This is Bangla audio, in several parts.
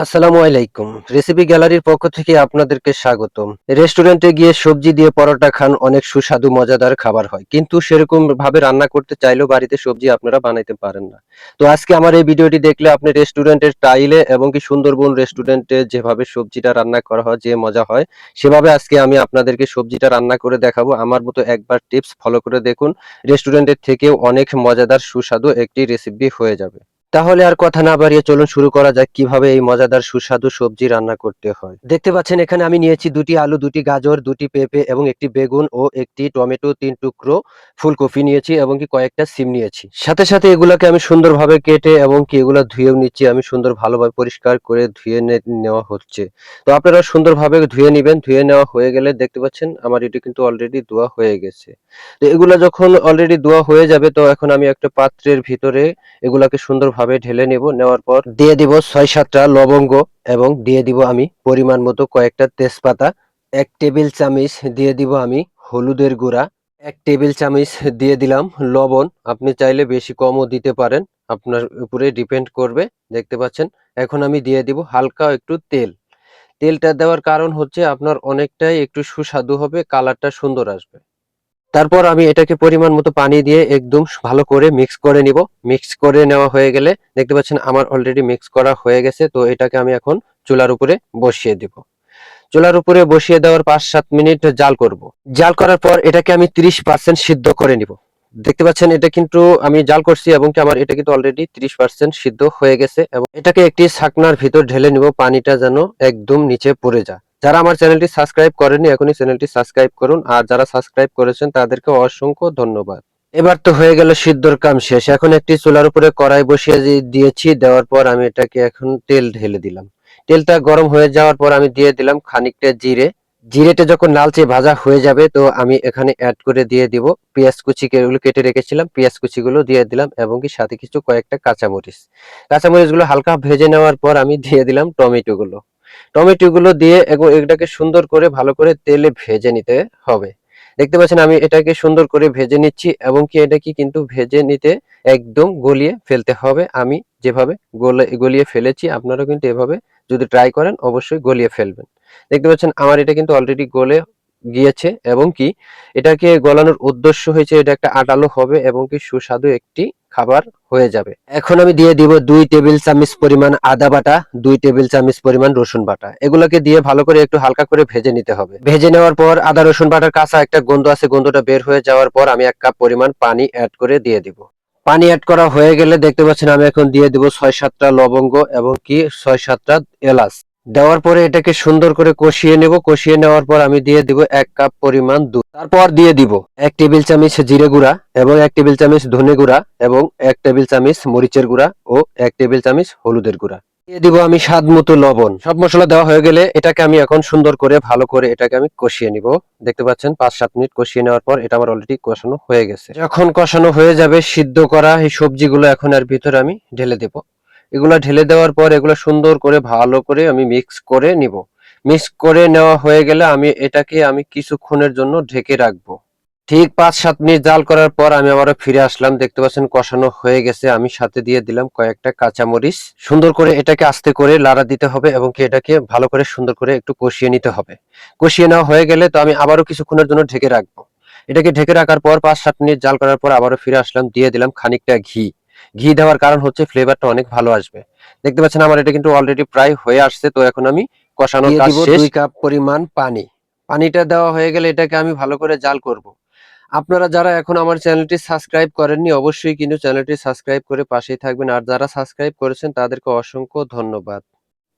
আসসালামু আলাইকুম। রেসিপি গ্যালারির পক্ষ থেকে আপনাদেরকে স্বাগতম। রেস্টুরেন্টে গিয়ে সবজি দিয়ে পরোটা খান, অনেক সুস্বাদু মজাদার খাবার হয়। কিন্তু সেরকম ভাবে রান্না করতে চাইলেও বাড়িতে সবজি আপনারা বানাইতে পারেন না। তো আজকে আমার এই ভিডিওটি দেখলে আপনি রেস্টুরেন্টের স্টাইলে এবং কি সুন্দরবন রেস্টুরেন্টে যেভাবে সবজিটা রান্না করা হয় যে মজা হয়, সেভাবে আজকে আমি আপনাদেরকে সবজিটা রান্না করে দেখাবো। আমার মতো একবার টিপস ফলো করে দেখুন। রেস্টুরেন্টের থেকেও অনেক মজাদার সুস্বাদু একটি রেসিপি হয়ে যাবে। তাহলে আর কথা না বাড়িয়ে চলুন শুরু করা যাক কিভাবে এই মজাদার সুস্বাদু সবজি রান্না করতে হয়। দেখতে পাচ্ছেন এখানে আমি নিয়েছি ২টি আলু, ২টি গাজর, ২টি পেঁপে এবং ১টি বেগুন ও ১টি টমেটো, ৩ টুকরো ফুলকপি নিয়েছি এবং কি কয়েকটা সিম নিয়েছি। সাথে, সাথে এগুলাকে আমি সুন্দরভাবে কেটে এবং কি এগুলা ধুয়েও নিচ্ছি। আমি সুন্দর ভালোভাবে পরিষ্কার করে ধুয়ে নেওয়া হচ্ছে। তো আপনারা সুন্দরভাবে ধুয়ে নিবেন। ধুয়ে নেওয়া হয়ে গেলে দেখতে পাচ্ছেন আমার এটি কিন্তু অলরেডি ধোয়া হয়ে গেছে। তো এগুলা যখন অলরেডি ধোয়া হয়ে যাবে তো এখন আমি একটা পাত্রের ভিতরে এগুলাকে সুন্দরভাবে ঢেলে নেব। নেওয়ার পর দিয়ে দিব ৬-৭টা লবঙ্গ এবং দিয়ে দিব আমি পরিমাণ মতো কয়েকটা তেজপাতা। ১ টেবিল চামচ দিয়ে দিব আমি হলুদের গুঁড়া, ১ টেবিল চামচ দিয়ে দিলাম লবণ। আপনি চাইলে বেশি কমও দিতে পারেন। আপনার উপরে ডিপেন্ড করবে। দেখতে পাচ্ছেন। এখন আমি দিয়ে দিব হালকা একটু তেল। তেলটা দেওয়ার কারণ হচ্ছে আপনার অনেকটাই একটু সুস্বাদু হবে, কালারটা সুন্দর আসবে। তারপর আমি এটাকে পরিমাণ মতো পানি দিয়ে একদম ভালো করে মিক্স করে নিব। মিক্স করে নেওয়া হয়ে গেলে দেখতে পাচ্ছেন আমার অলরেডি মিক্স করা হয়ে গেছে। তো এটাকে আমি এখন চুলার উপরে বসিয়ে দিব। চুলার উপরে বসিয়ে দেওয়ার ৫-৭ মিনিট জাল করব। জাল করার পর এটাকে আমি ৩০% সিদ্ধ করে নিব। দেখতে পাচ্ছেন এটা কিন্তু আমি জাল করছি এবং কি আমার এটা কিন্তু অলরেডি ৩০% সিদ্ধ হয়ে গেছে এবং এটাকে একটি ছাকনার ভিতর ঢেলে নিব, পানিটা যেন একদম নিচে পড়ে যায়। যারা আমার চ্যানেলটি সাবস্ক্রাইব করেননি এখনই চ্যানেলটি সাবস্ক্রাইব করুন, আর যারা সাবস্ক্রাইব করেছেন তাদেরকে অসংখ্য ধন্যবাদ। এবার তো হয়ে গেল সিদ্ধর কাম শেষ। এখন একটি চুলার উপরে কড়াই বসিয়ে দিয়েছি। দেওয়ার পর আমি এটাকে এখন তেল ঢেলে দিলাম। তেলটা গরম হয়ে যাওয়ার পর আমি দিয়ে দিলাম খানিকটা জিরে। জিরেটা যখন লালচে ভাজা হয়ে যাবে তো আমি এখানে অ্যাড করে দিয়ে দিব পেঁয়াজ কুচি, এগুলো কেটে রেখেছিলাম। পেঁয়াজ কুচিগুলো দিয়ে দিলাম এবং কি সাথে কিছু কয়েকটা কাঁচামরিচ। কাঁচামরিচগুলো হালকা ভেজে নেওয়ার পর আমি দিয়ে দিলাম টমেটোগুলো। টমেটোগুলো দিয়ে এটাকে সুন্দর করে ভালো করে তেলে ভেজে নিতে হবে। দেখতে পাচ্ছেন আমি এটাকে সুন্দর করে ভেজে নিচ্ছি এবং কি এটাকে কিন্তু ভেজে নিতে একদম গলিয়ে ফেলতে হবে। আমি যেভাবে গলিয়ে ফেলেছি আপনারাও কিন্তু এভাবে যদি ট্রাই করেন অবশ্যই গলিয়ে ফেলবেন। দেখতে পাচ্ছেন আমার এটা কিন্তু অলরেডি গলে গিয়েছে এবং কি এটাকে গলানোর উদ্দেশ্য হয়েছে এটা একটা আটালো হবে এবং কি সুস্বাদু একটি খাবার হয়ে যাবে। এখন আমি দিয়ে দিব ২ টেবিল চামচ পরিমাণ আদা বাটা, ২ টেবিল চামচ পরিমাণ রসুন বাটা। এগুলোকে দিয়ে ভালো করে একটু হালকা করে ভেজে নিতে হবে। ভেজে নেওয়ার পর আদা রসুন বাটার কাঁচা একটা গন্ধ আছে, গন্ধটা বের হয়ে যাওয়ার পর আমি ১ কাপ পরিমাণ পানি এড করে দিয়ে দিব। পানি এড করা হয়ে গেলে দেখতে পাচ্ছেন আমি এখন দিয়ে দিব ৬-৭টা লবঙ্গ এবং কি ৬-৭টা এলাচ। দেওয়ার পরে এটাকে সুন্দর করে কষিয়ে নেব। কষিয়ে নেওয়ার পর আমি দিয়ে দিব ১ কাপ পরিমাণ দুধ। তারপর দিয়ে দিব ১ টেবিল চামচ জিরে গুঁড়া এবং ১ টেবিল চামচ ধনে গুঁড়া এবং ১ টেবিল চামচ মরিচের গুঁড়া ও ১ টেবিল চামচ হলুদের গুঁড়া। দিয়ে দিব আমি স্বাদ মতো লবণ। সব মসলা দেওয়া হয়ে গেলে এটাকে আমি এখন সুন্দর করে ভালো করে এটাকে আমি কষিয়ে নিব। দেখতে পাচ্ছেন ৫-৭ মিনিট কষিয়ে নেওয়ার পর এটা আমার অলরেডি কষানো হয়ে গেছে। যখন কষানো হয়ে যাবে সিদ্ধ করা এই সবজিগুলো এখন এর ভিতরে আমি ঢেলে দেব। এগুলা ঢেলে দেওয়ার পর এগুলো সুন্দর করে ভালো করে আমি মিক্স করে নিব। মিক্স করে নেওয়া হয়ে গেলে আমি কিছুক্ষণের জন্য ঢেকে রাখবো। ঠিক ৫-৭ মিনিট জাল করার পর আমি আবারও ফিরে আসলাম। দেখতে পাচ্ছেন কষানো হয়ে গেছে। আমি সাথে দিয়ে দিলাম কয়েকটা কাঁচামরিচ। সুন্দর করে এটাকে আস্তে করে লাড়া দিতে হবে এবং কি এটাকে ভালো করে সুন্দর করে একটু কষিয়ে নিতে হবে। কষিয়ে নেওয়া হয়ে গেলে তো আমি আবারও কিছুক্ষণের জন্য ঢেকে রাখবো। এটাকে ঢেকে রাখার পর ৫-৭ মিনিট জাল করার পর আবারও ফিরে আসলাম। দিয়ে দিলাম খানিকটা ঘি। ঘি দেওয়ার কারণ হচ্ছে ফ্লেভারটা অনেক ভালো আসবে। দেখতে পাচ্ছেন আমার এটা কিন্তু অলরেডি প্রায় হয়ে আসছে। তো এখন আমি কষানোর কাজ শেষ। দিয়ে দিব ২ কাপ পরিমাণ পানি। পানিটা দেওয়া হয়ে গেলে এটাকে আমি ভালো করে জাল করব। আপনারা যারা এখন আমার চ্যানেলটি সাবস্ক্রাইব করেননি অবশ্যই কিন্তু চ্যানেলটি সাবস্ক্রাইব করে পাশেই থাকবেন, আর যারা সাবস্ক্রাইব করেছেন তাদেরকে অসংখ্য ধন্যবাদ।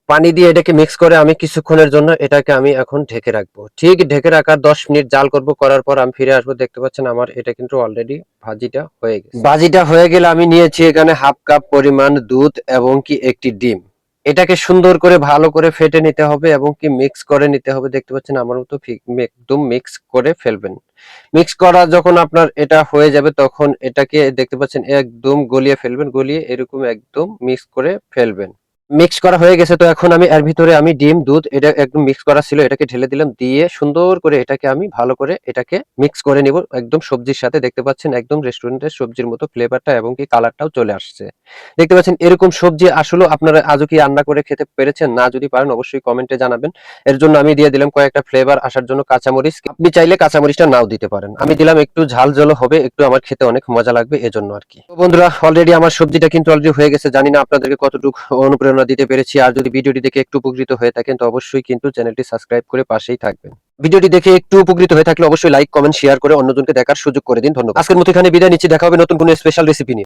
পানি দিয়ে এটাকে মিক্স করে আমি কিছুক্ষণের জন্য এটাকে আমি এখন ঢেকে রাখবো। ঠিক ঢেকে রাখার ১০ মিনিট জাল করব। করার পর আমি ফিরে আসবো। দেখতে পাচ্ছেন আমার এটা কিন্তু অলরেডি ভাজিটা হয়ে গেছে। ভাজিটা হয়ে গেলে আমি নিয়েছি এখানে হাফ কাপ পরিমাণ দুধ এবং কি একটি ডিম। এটাকে সুন্দর করে ভালো করে ফেটে নিতে হবে এবং কি মিক্স করে নিতে হবে। দেখতে পাচ্ছেন আমার মতো একদম মিক্স করে ফেলবেন। মিক্স করা যখন আপনার এটা হয়ে যাবে তখন এটাকে দেখতে পাচ্ছেন একদম গলিয়ে ফেলবেন। গলিয়ে এরকম একদম মিক্স করে ফেলবেন। মিক্স করা হয়ে গেছে, তো এখন আমি এর ভিতরে আমি ডিম, দুধ এটা একদম মিক্স করা ছিল, এটাকে ঢেলে দিলাম, দিয়ে সুন্দর করে এটাকে আমি ভালো করে এটাকে মিক্স করে নিব একদম সবজির সাথে। দেখতে পাচ্ছেন একদম রেস্টুরেন্টের সবজির মতো ফ্লেভারটা এবং কি কালারটাও চলে আসছে। দেখতে পাচ্ছেন এরকম সবজি আসলে আপনারা আজও কি রান্না করে খেতে পেরেছেন? না যদি পারেন অবশ্যই কমেন্টে জানাবেন। এর জন্য আমি দিয়ে দিলাম কয়েকটা ফ্লেভার আসার জন্য কাঁচামরিচ। আপনি চাইলে কাঁচামরিচটা নাও দিতে পারেন। আমি দিলাম একটু ঝাল ঝালও হবে, একটু আমার খেতে অনেক মজা লাগবে এজন্য আরকি। তো বন্ধুরা অলরেডি আমার সবজিটা কিন্তু অলরেডি হয়ে গেছে। জানি না আপনাদেরকে কতটুকু অনুপ্রেরণা দিতে পেরেছি। আর যদি ভিডিওটি দেখে একটু উপকৃত হয়ে থাকেন তো অবশ্যই কিন্তু চ্যানেলটি সাবস্ক্রাইব করে পাশেই থাকবেন। ভিডিওটি দেখে একটু উপকৃত হয়ে থাকলে অবশ্যই লাইক, কমেন্ট, শেয়ার করে অন্যজনকে দেখার সুযোগ করে দিন। ধন্যবাদ। আজকের মতো এখানে বিদায় নিচ্ছি। দেখা হবে নতুন কোনো স্পেশাল রেসিপি নিয়ে।